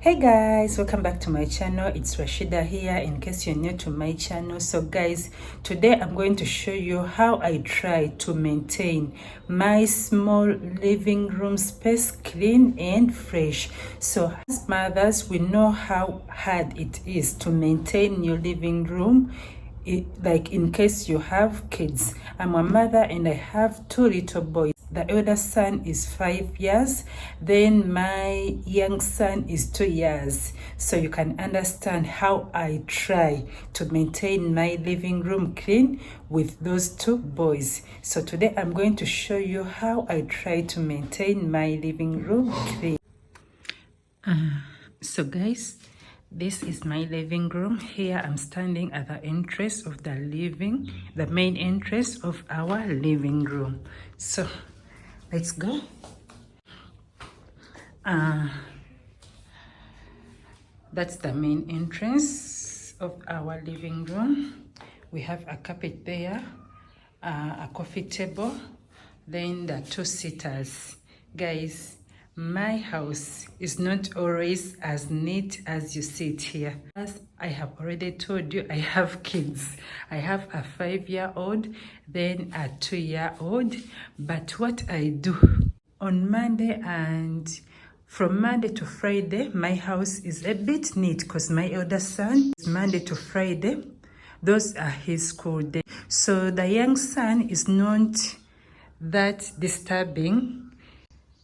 Hey guys, welcome back to my channel. It's Rashida here in case you're new to my channel. So guys, today I'm going to show you how I try to maintain my small living room space clean and fresh. So as mothers, we know how hard it is to maintain your living room. Like in case you have kids. I'm a mother and I have two little boys. The elder son is 5 years, then my young son is 2 years. So you can understand how I try to maintain my living room clean with those two boys. So today I'm going to show you how I try to maintain my living room clean. So guys, this is my living room. Here I'm standing at the entrance of the main entrance of our living room. So let's go. That's the main entrance of our living room. We have a carpet there, a coffee table, then the two-seaters. Guys, my house is not always as neat as you see it here. As I have already told you, I have kids. I have a 5-year-old, then a 2-year-old. But what I do on Monday and from Monday to Friday, my house is a bit neat because my elder son is Monday to Friday. Those are his school days. So the young son is not that disturbing.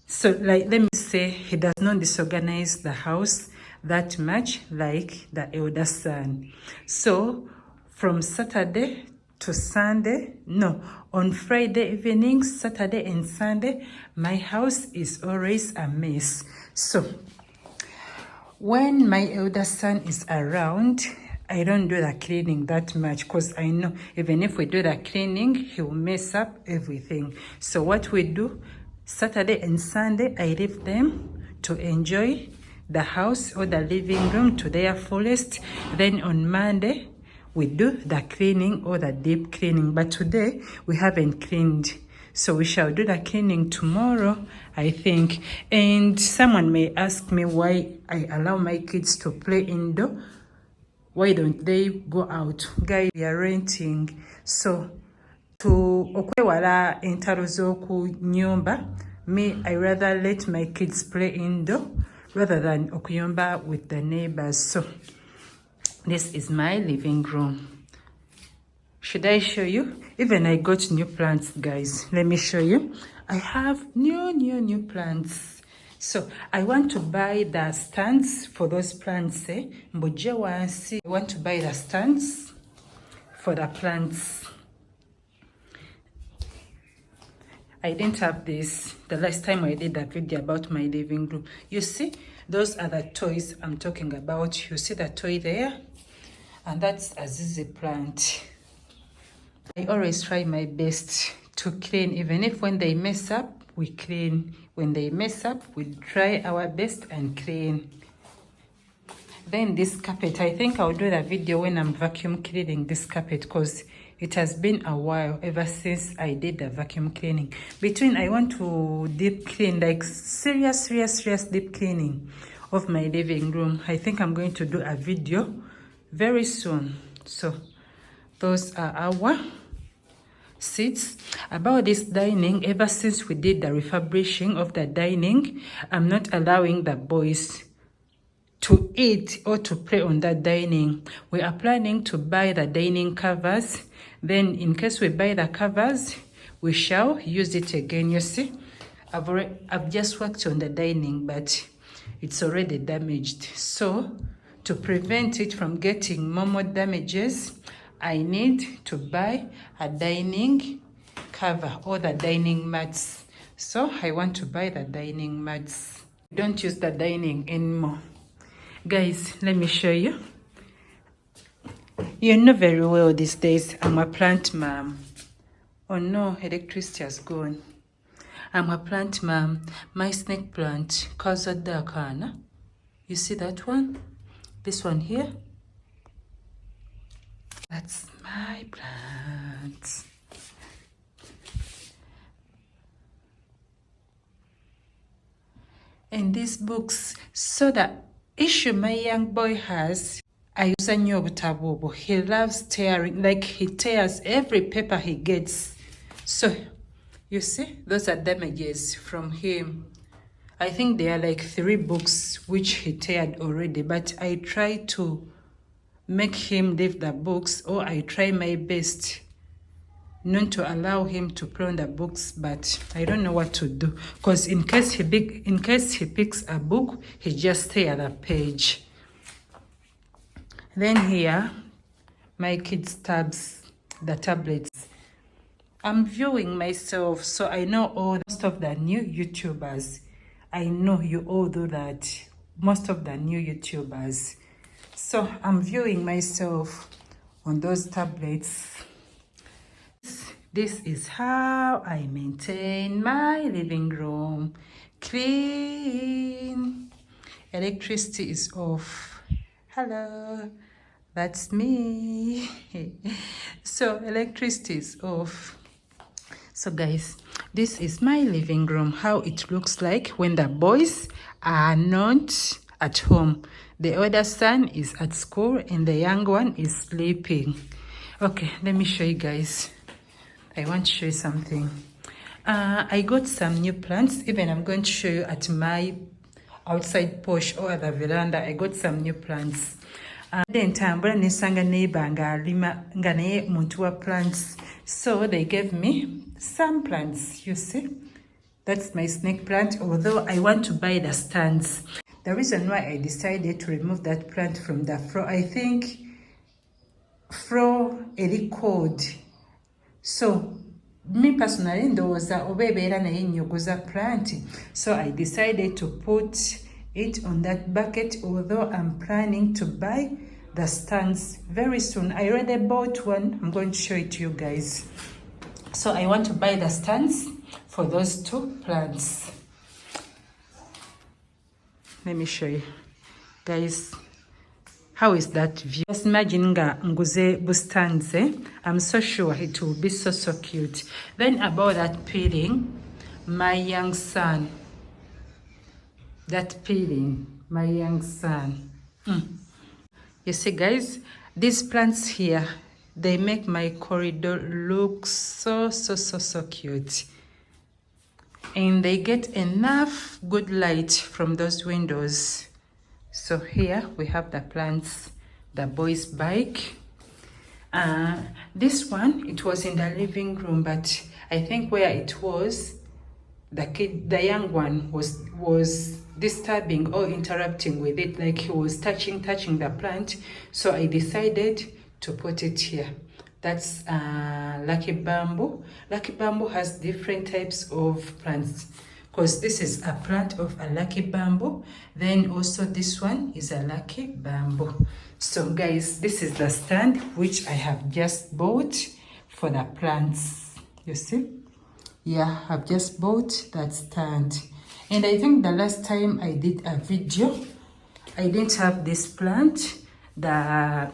So like, let me say, he does not disorganize the house that much like the elder son. So from Saturday to Sunday, no, on Friday evening, Saturday and Sunday, my house is always a mess. So when my elder son is around, I don't do the cleaning that much because I know even if we do the cleaning, he will mess up everything. So what we do, Saturday and Sunday, I leave them to enjoy the house or the living room to their fullest. Then on Monday, we do the cleaning or the deep cleaning. But today, we haven't cleaned. So we shall do the cleaning tomorrow, I think. And someone may ask me why I allow my kids to play indoor. Why don't they go out? Guys, we are renting. So to okwewala entalo z'oku nyumba, me, I rather let my kids play indoor rather than okuyomba with the neighbors. So this is my living room. Should I show you? Even I got new plants, guys. Let me show you. I have new plants. So I want to buy the stands for those plants. Mbuje wansi. I want to buy the stands for the plants. I didn't have this the last time I did that video about my living room. You see, those are the toys I'm talking about. You see the toy there? And that's a ZZ plant. I always try my best to clean, even if when they mess up, we clean. When they mess up, we try our best and clean. Then this carpet, I think I'll do the video when I'm vacuum cleaning this carpet because it has been a while ever since I did the vacuum cleaning. I want to deep clean, like serious deep cleaning of my living room. I think I'm going to do a video very soon. So those are our seats. About this dining, ever since we did the refurbishing of the dining, I'm not allowing the boys to eat or to play on that dining. We are planning to buy the dining covers. Then in case we buy the covers, we shall use it again. You see, I've just worked on the dining, but it's already damaged. So to prevent it from getting more damages, I need to buy a dining cover or the dining mats. So I want to buy the dining mats. Don't use the dining anymore. Guys, let me show you. You know very well these days I'm a plant mom. Oh no, electricity has gone. I'm a plant mom. My snake plant, Kazadakana. You see that one? This one here? That's my plant. And these books, so that issue my young boy has, ayuza nnyo obutabo obwo. He loves tearing, like he tears every paper he gets. So you see, those are damages from him. I think there are like 3 books which he teared already, but I try to make him leave the books, or I try my best not to allow him to play on the books, but I don't know what to do, because in case he picks a book, he just tear the page. Then here, my kids' tabs, the tablets. I'm viewing myself, so I know most of the new YouTubers. I know you all do that. Most of the new YouTubers. So I'm viewing myself on those tablets. This is how I maintain my living room clean. Electricity is off. Hello, that's me. So electricity is off. So guys, this is my living room, how it looks like when the boys are not at home. The older son is at school and the young one is sleeping. Okay, let me show you guys. I want to show you something. I got some new plants. Even I'm going to show you at my outside porch or at the veranda. I got some new plants. Then tambula nesanga neighbor nga alima nga naye muntu wa plants. So they gave me some plants, you see. That's my snake plant, although I want to buy the stands. The reason why I decided to remove that plant from the floor, I think floor eri cold. So me personally ndowooza oba ebeera naye nnyogoza plant. So I decided to put it on that bucket, although I'm planning to buy the stands very soon. I already bought one. I'm going to show it to you guys. So I want to buy the stands for those 2 plants. Let me show you guys. How is that view? Just imagine nga nguze bustands. I'm so sure it will be so cute. Then about that peeling, my young son. That peeling, my young son. You see guys, these plants here, they make my corridor look so cute. And they get enough good light from those windows. So here we have the plants, the boys' bike. This one, it was in the living room, but I think where it was, the young one was disturbing or interrupting with it, like he was touching the plant. So I decided to put it here. That's lucky bamboo. Lucky bamboo has different types of plants, because this is a plant of a lucky bamboo. Then also this one is a lucky bamboo. So guys, this is the stand which I have just bought for the plants. You see? Yeah, I've just bought that stand. And I think the last time I did a video, I didn't have this plant, the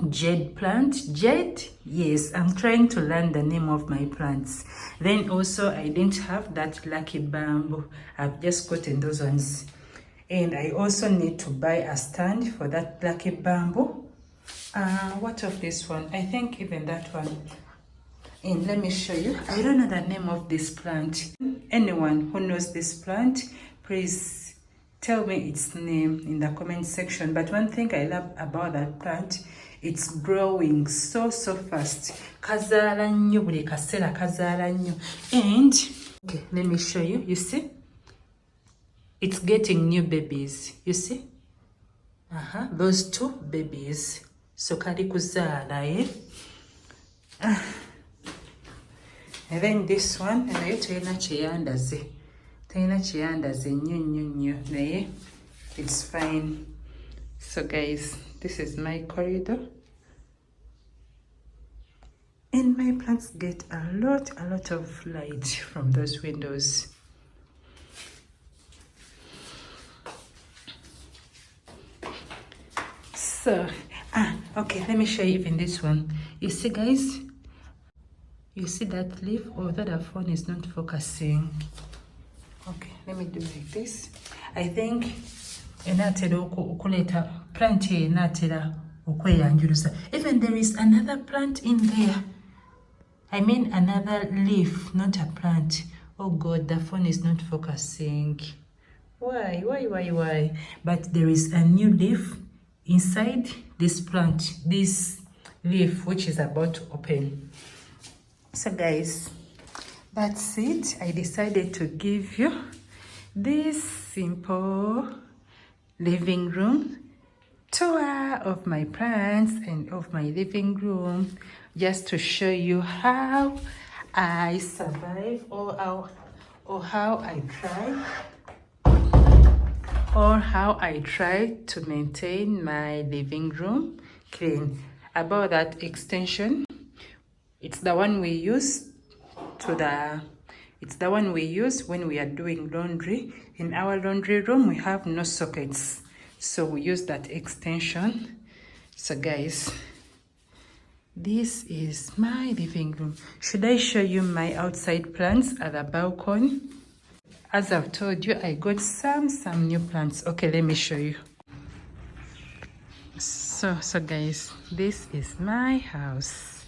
jade plant. Jade? Yes, I'm trying to learn the name of my plants. Then also I didn't have that lucky bamboo. I've just gotten those ones. And I also need to buy a stand for that lucky bamboo. What of this one? I think even that one. And let me show you. I don't know the name of this plant. Anyone who knows this plant, please tell me its name in the comment section. But one thing I love about that plant, it's growing so fast. Kazaala nnyo buli kaseera kazaala nnyo. And okay, let me show you. You see? It's getting new babies. You see? Those 2 babies. So kali kuzaala, eh? And then this one, naye terina kyeyandaze. Terina kyeyandaze nnyo. Naye it's fine. So guys, this is my corridor. And my plants get a lot of light from those windows. So, okay, let me show you even this one. You see guys? You see that leaf? Although the phone is not focusing. Okay, let me do like this. I think enatera okuleta plant enatera okweyanjuluza. Even there is another plant in there. I mean another leaf, not a plant. Oh God, the phone is not focusing. Why? But there is a new leaf inside this plant, this leaf which is about to open. So guys, that's it. I decided to give you this simple living room tour of my plants and of my living room, just to show you how I survive or how I try to maintain my living room clean. About that extension, it's the one we use when we are doing laundry. In our laundry room we have no sockets, so we use that extension. So guys, this is my living room. Should I show you my outside plants at the balcony? As I've told you, I got some new plants. Okay, let me show you. So guys, this is my house.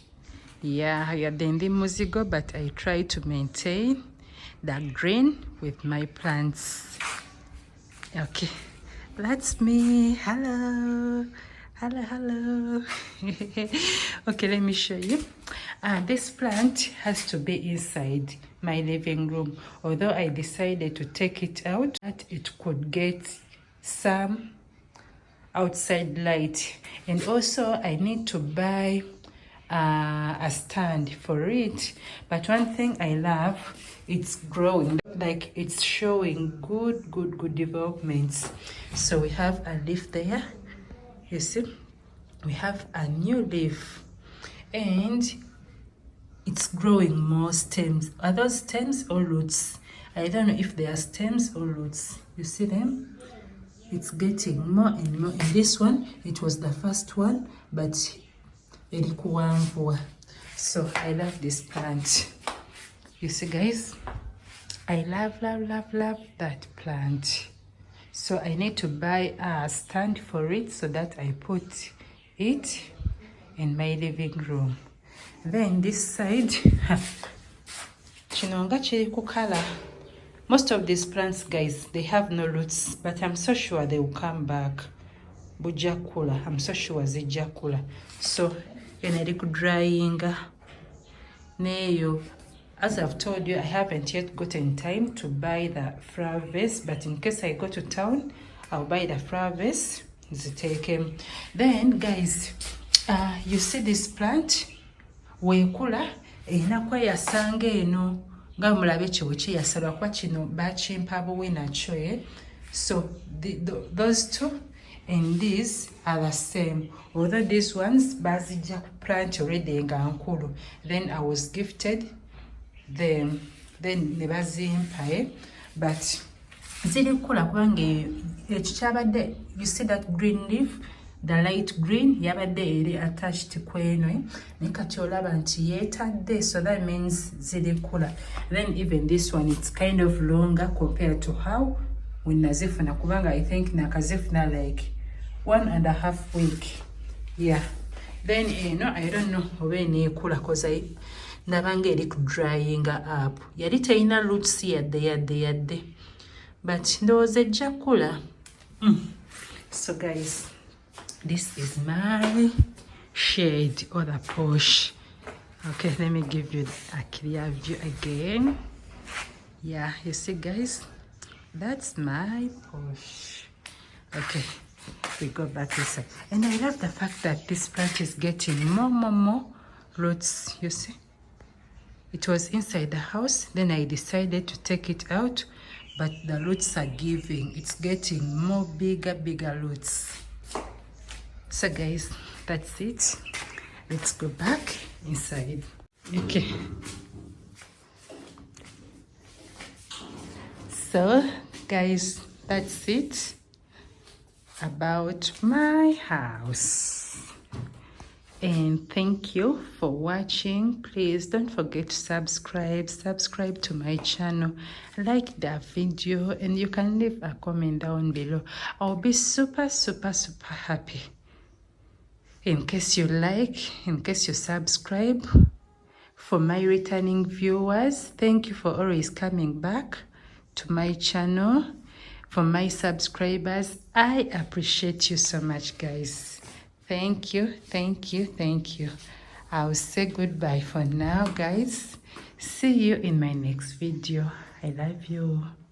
Yeah, I had the muzigo, but I try to maintain the green with my plants. Okay, that's me. Hello. Okay, let me show you. This plant has to be inside my living room, although I decided to take it out that it could get some outside light. And also I need to buy a stand for it. But one thing I love, it's growing, like it's showing good developments. So we have a leaf there, you see, we have a new leaf, and it's growing more stems. Are those stems or roots? I don't know if they are stems or roots. You see them? It's getting more and more. In this one, it was the first one, but so I love this plant. You see guys, I love that plant. So I need to buy a stand for it so that I put it in my living room. Then this side, chinonga chiri kukala. Most of these plants, guys, they have no roots, but I'm so sure they will come back. Bujakula, I'm so sure zijakula. So eneriku drying neyo. As I've told you, I haven't yet gotten time to buy the flower vase, but in case I go to town, I'll buy the flower vase. Then guys, you see this plant wekula enakwa yasanga eno nga mulabe chibuchi yasalwa kwa kino bachimpa buwina choe. So those two and these are the same, although these ones bazija plant already nga nkulu. Then I was gifted them, then ne bazimpa, but ziri kula kubange ekichabadde. You see that green leaf, the light green yabadde eri attached kweno nekati olaba nti yetadde, so that means ziri kula. Then even this one, it's kind of longer compared to how when nazifuna kubanga I think nakazifuna like 1.5 weeks. Yeah, then I don't know oba kula cause I nabanga eri drying up, yali tayina roots yadde, but ndowooza ejja kula. So guys, this is my shade or the porch. Okay, let me give you a clear view again. Yeah, you see guys, that's my porch. Okay, we go back inside, and I love the fact that this plant is getting more roots. You see, it was inside the house, then I decided to take it out, but the roots are giving, it's getting more bigger roots. So guys, that's it. Let's go back inside. Okay, so guys, that's it about my house. And thank you for watching. Please don't forget to subscribe to my channel, like the video, and you can leave a comment down below. I'll be super happy in case you like, in case you subscribe. For my returning viewers, thank you for always coming back to my channel. For my subscribers, I appreciate you so much, guys. Thank you. I'll say goodbye for now, guys. See you in my next video. I love you.